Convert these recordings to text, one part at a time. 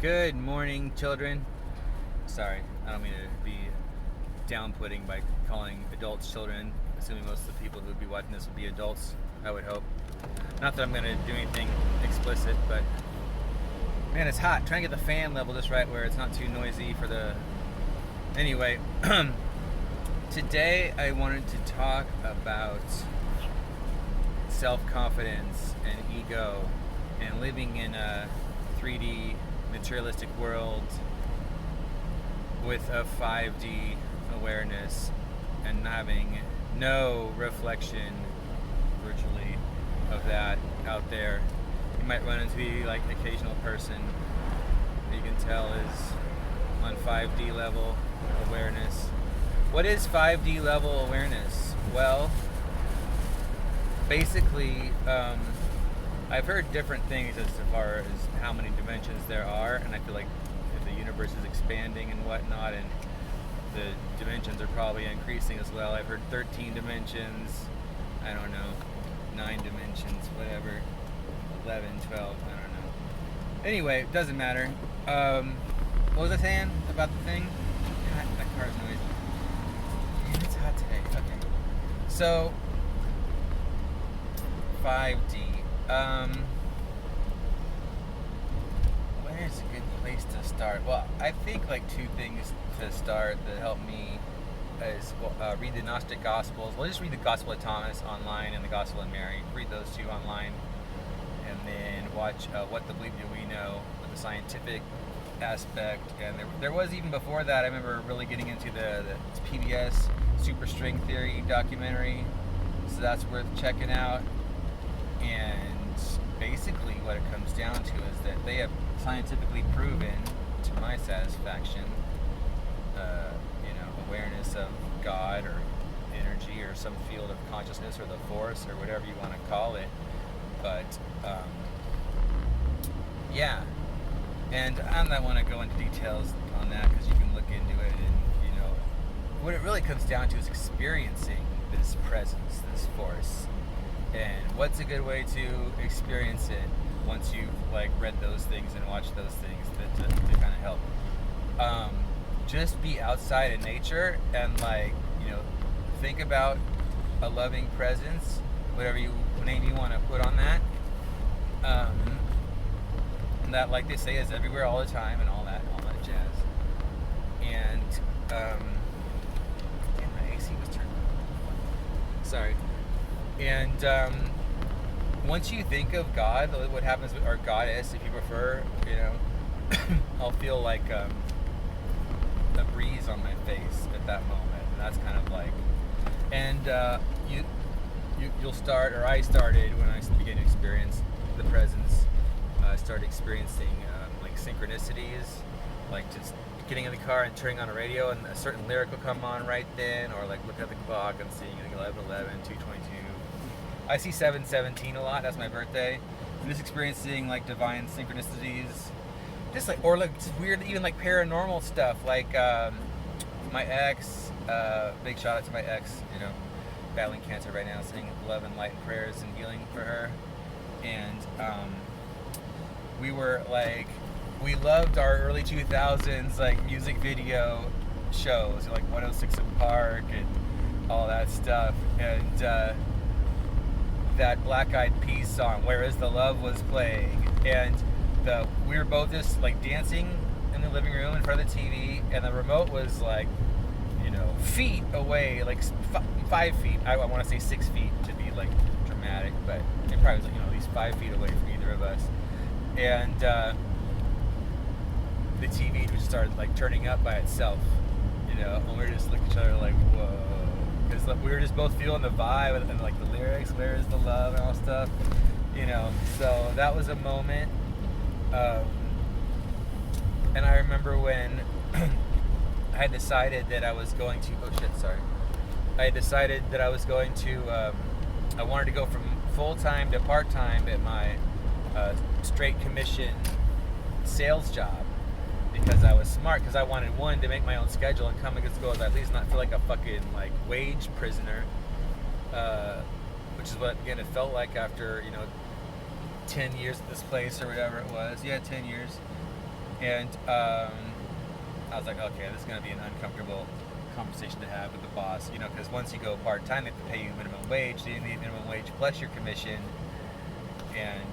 Good morning, children. Sorry, I don't mean to be down-putting by calling adults children, assuming most of the people who would be watching this would be adults, I would hope. Not that I'm going to do anything explicit, but man, it's hot. Trying to get the fan level just right where it's not too noisy for the... Anyway, today I wanted to talk about self-confidence and ego and living in a 3D materialistic world with a 5D awareness and having no reflection virtually of that out there. You might run into the occasional person that you can tell is on 5D level awareness. What is 5D level awareness? Well, basically, I've heard different things as far as how many dimensions there are, and I feel like the universe is expanding and whatnot, and the dimensions are probably increasing as well. I've heard 13 dimensions, I don't know, 9 dimensions, whatever, 11, 12, I don't know. Anyway, it doesn't matter. What was I saying about the thing? God, that car's noisy. Man, it's hot today. Okay. So, 5D. Where's a good place to start? Well, I think two things to start that help me is read the Gnostic Gospels. Well, just read the Gospel of Thomas online and the Gospel of Mary. Read those two online, and then watch What the Bleep Do We Know with the scientific aspect. And there was even before that. I remember really getting into the PBS Superstring Theory documentary, so that's worth checking out. And basically what it comes down to is that they have scientifically proven, to my satisfaction, awareness of God or energy or some field of consciousness or the force or whatever you want to call it. But yeah, and I don't want to go into details on that because you can look into it, and what it really comes down to is experiencing this presence, this force. And what's a good way to experience it once you've read those things and watched those things that to kind of help? Just be outside in nature and think about a loving presence, whatever name you want to put on that. And that, like they say, is everywhere all the time and all that jazz. And damn, my AC was turned on. Sorry. And once you think of God, what happens with our goddess, if you prefer, I'll feel like a breeze on my face at that moment, and that's kind of and you'll start, or I started when I began to experience the presence. I started experiencing synchronicities, just getting in the car and turning on a radio, and a certain lyric will come on right then, or looking at the clock and seeing 11:11, 2:22. I see 7:17 a lot. That's my birthday. I'm just experiencing divine synchronicities, just just weird, even paranormal stuff. My ex, big shout out to my ex. Battling cancer right now, sending love and light and prayers and healing for her. And we were we loved our early 2000s music video shows, 106 & Park and all that stuff, and that Black Eyed Peas song, Where Is the Love, was playing, and we were both just dancing in the living room in front of the TV, and the remote was feet away, 5 feet. I want to say 6 feet to be dramatic, but it probably was at least 5 feet away from either of us. And the TV just started turning up by itself, and we were just looking at each other whoa. Because we were just both feeling the vibe and the lyrics, where is the love and all stuff, So that was a moment. And I remember when I had decided that I was going to, I had decided that I was going to, I wanted to go from full-time to part-time at my straight commission sales job. Because I was smart, because I wanted, one, to make my own schedule and come and go, at least not feel like a fucking wage prisoner, which is what again it felt like after 10 years at this place or whatever it was. Yeah, 10 years. And I was like, okay, this is going to be an uncomfortable conversation to have with the boss, you know, because once you go part-time, they have to pay you minimum wage, so you need minimum wage plus your commission, and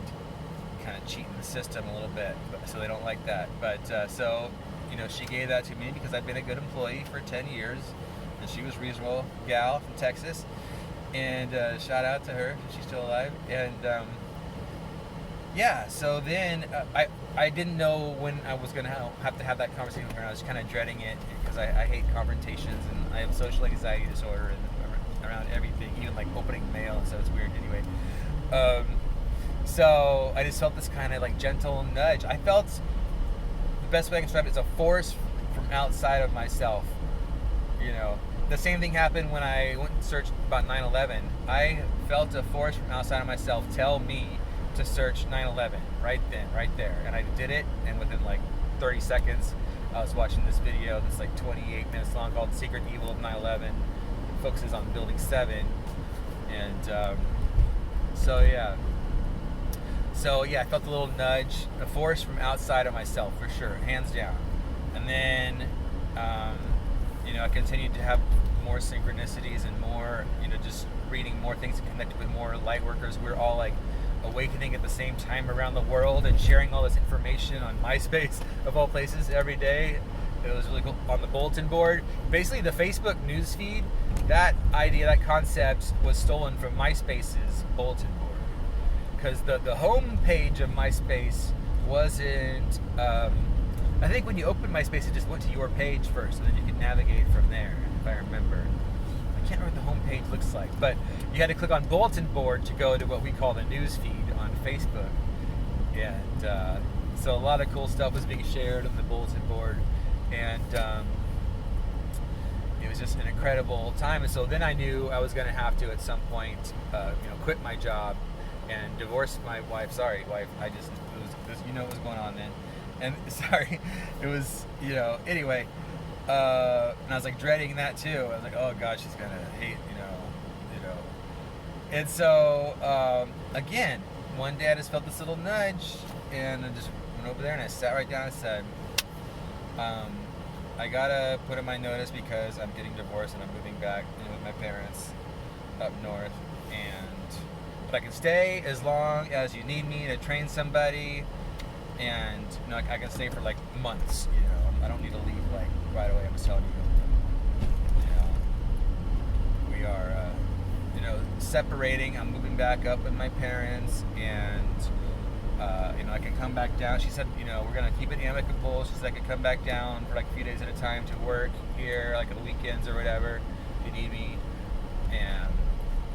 kind of cheating the system a little bit, so they don't like that. But so, you know, she gave that to me because I've been a good employee for 10 years, and she was a reasonable gal from Texas, and shout out to her, she's still alive. And yeah, so then I didn't know when I was going to have to have that conversation with her. I was kind of dreading it because I hate confrontations, and I have social anxiety disorder and around everything, even like opening mail, and so it's weird anyway. So I just felt this kind of like gentle nudge. I felt, the best way I can describe it is a force from outside of myself. You know, the same thing happened when I went and searched about 9/11. I felt a force from outside of myself tell me to search 9/11 right then, right there, and I did it. And within like 30 seconds, I was watching this video that's like 28 minutes long called "Secret Evil of 9/11." It focuses on Building 7, and so yeah, I felt a little nudge, a force from outside of myself for sure, hands down. And then, you know, I continued to have more synchronicities and more, you know, just reading more things and connected with more light workers. We're all like awakening at the same time around the world and sharing all this information on MySpace, of all places, every day. It was really cool. On the bulletin board, basically the Facebook news feed, that idea, that concept was stolen from MySpace's bulletin board. Because the home page of MySpace wasn't, I think when you opened MySpace, it just went to your page first, and then you could navigate from there, if I remember. I can't remember what the home page looks like, but you had to click on bulletin board to go to what we call the news feed on Facebook. And so a lot of cool stuff was being shared on the bulletin board, and it was just an incredible time. And so then I knew I was going to have to, at some point, you know, quit my job and divorce my wife. Sorry, wife. You know what was going on then. And sorry, it was, you know, anyway. And I was like dreading that too. I was like, oh God, she's gonna hate, you know. And so, again, one day I just felt this little nudge, and I just went over there and I sat right down and said, I gotta put in my notice because I'm getting divorced and I'm moving back, you know, with my parents up north, but I can stay as long as you need me to train somebody, and you know, I can stay for like months. You know, I don't need to leave like right away. I was telling you, we are, you know, separating. I'm moving back up with my parents, and you know, I can come back down. She said, you know, we're gonna keep it amicable. She said I could come back down for like a few days at a time to work here, like on the weekends or whatever, if you need me, and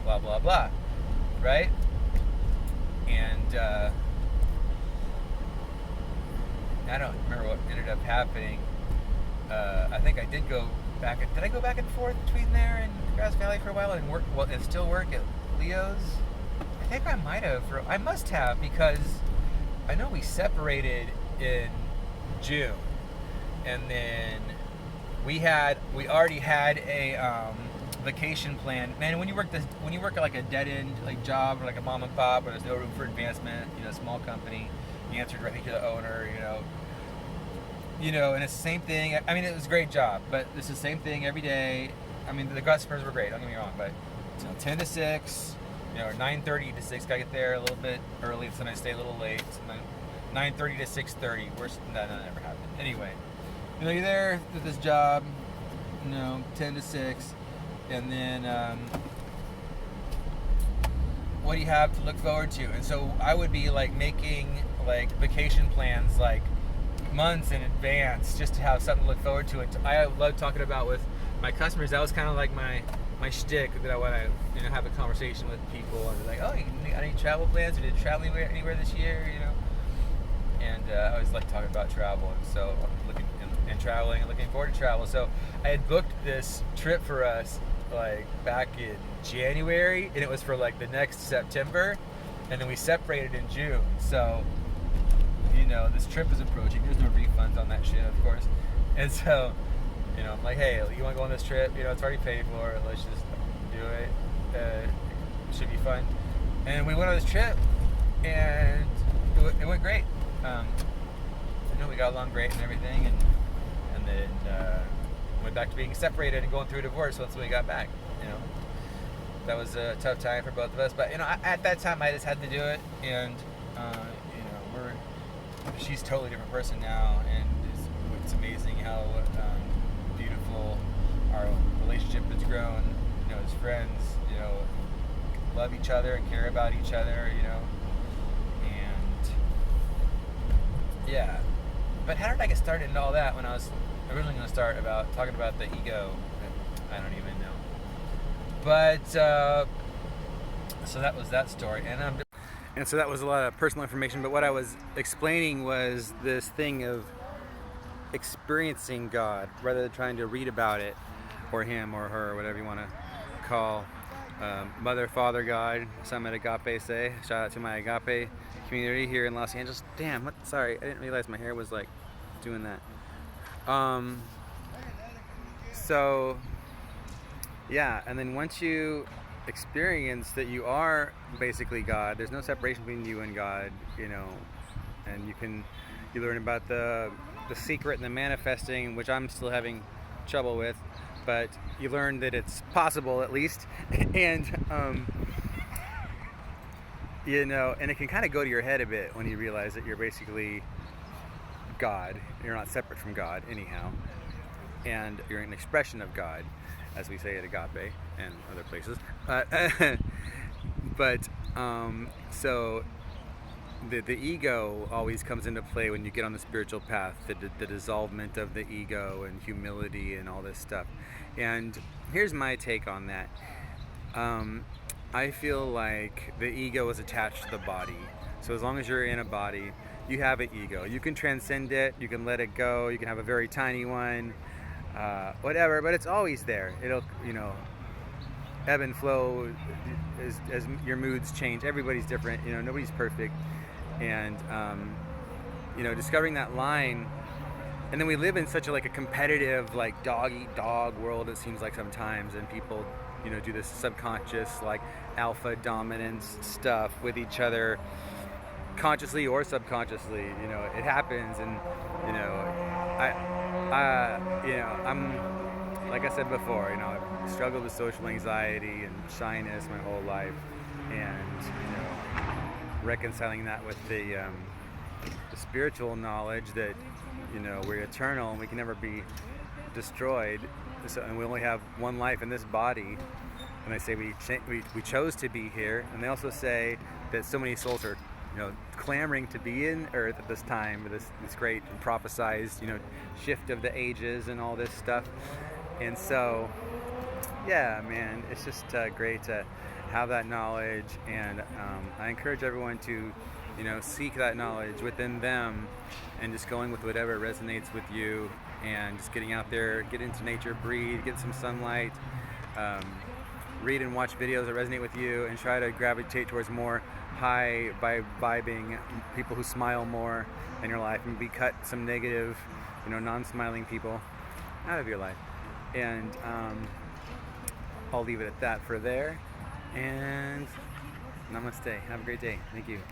blah blah blah. Right? And I don't remember what ended up happening. I think I did go back. Did I go back and forth between there and Grass Valley for a while and work? Well, and still work at Leo's? I think I might have. I must have, because I know we separated in June, and then we already had a vacation plan. Man, when you work at like a dead end like job or like a mom and pop where there's no room for advancement, you know, small company, you answer directly to the owner, you know, and it's the same thing. I mean, it was a great job, but it's the same thing every day. I mean, the customers were great, don't get me wrong, but you know, 10 to 6, you know, or 9:30 to 6, gotta get there a little bit early, so I stay a little late. So 9:30 to 6:30, that never happened. Anyway, you know, you're there with this job, you know, 10 to 6, and then what do you have to look forward to? And so I would be like making like vacation plans like months in advance just to have something to look forward to. And I love talking about with my customers. That was kind of like my shtick, that I want to, you know, have a conversation with people and be like, oh, you got any travel plans, or did you travel anywhere this year, you know? And I always like talking about travel, and so I'm looking and traveling and looking forward to travel. So I had booked this trip for us like back in January, and it was for like the next September, and then we separated in June. So, you know, this trip is approaching. There's no refunds on that shit, of course. And so, you know, I'm like, hey, you want to go on this trip? You know, it's already paid for. Let's just do it. It should be fun. And we went on this trip, and it went great. I know we got along great and everything, and then went back to being separated and going through a divorce once we got back. That was a tough time for both of us. But at that time, I just had to do it, and she's a totally different person now, and it's amazing how beautiful our relationship has grown. As friends, love each other and care about each other, and yeah. But how did I get started into all that when I was originally going to start talking about the ego? I don't even know. But so that was that story, and so that was a lot of personal information. But what I was explaining was this thing of experiencing God rather than trying to read about it, or him or her, whatever you want to call Mother, Father, God. Some at Agape say. Shout out to my Agape community here in Los Angeles. Damn, sorry, I didn't realize my hair was like doing that. So yeah, and then once you experience that you are basically God, there's no separation between you and God, and you learn about the secret and the manifesting, which I'm still having trouble with, but you learn that it's possible at least, and and it can kind of go to your head a bit when you realize that you're basically God. You're not separate from God anyhow, and you're an expression of God, as we say at Agape and other places. So the ego always comes into play when you get on the spiritual path, the dissolvement of the ego and humility and all this stuff. And here's my take on that. I feel like the ego is attached to the body. So as long as you're in a body, you have an ego. You can transcend it, you can let it go, you can have a very tiny one, whatever, but it's always there. It'll, ebb and flow as your moods change. Everybody's different, nobody's perfect. And, discovering that line. And then we live in such a competitive, dog-eat-dog world, it seems like sometimes, and people, do this subconscious, alpha dominance stuff with each other, consciously or subconsciously. It happens, and, I'm, like I said before, I've struggled with social anxiety and shyness my whole life, and, reconciling that with the spiritual knowledge that, we're eternal and we can never be destroyed, and we only have one life in this body. And they say we chose to be here, and they also say that so many souls are, clamoring to be in Earth at this time, this great prophesized, shift of the ages and all this stuff. And so, yeah, man, it's just great to have that knowledge, and I encourage everyone to, seek that knowledge within them, and just going with whatever resonates with you, and just getting out there, get into nature, breathe, get some sunlight, read and watch videos that resonate with you, and try to gravitate towards more high vibing people who smile more in your life, and cut some negative, non-smiling people out of your life. And I'll leave it at that for there. And namaste. Have a great day. Thank you.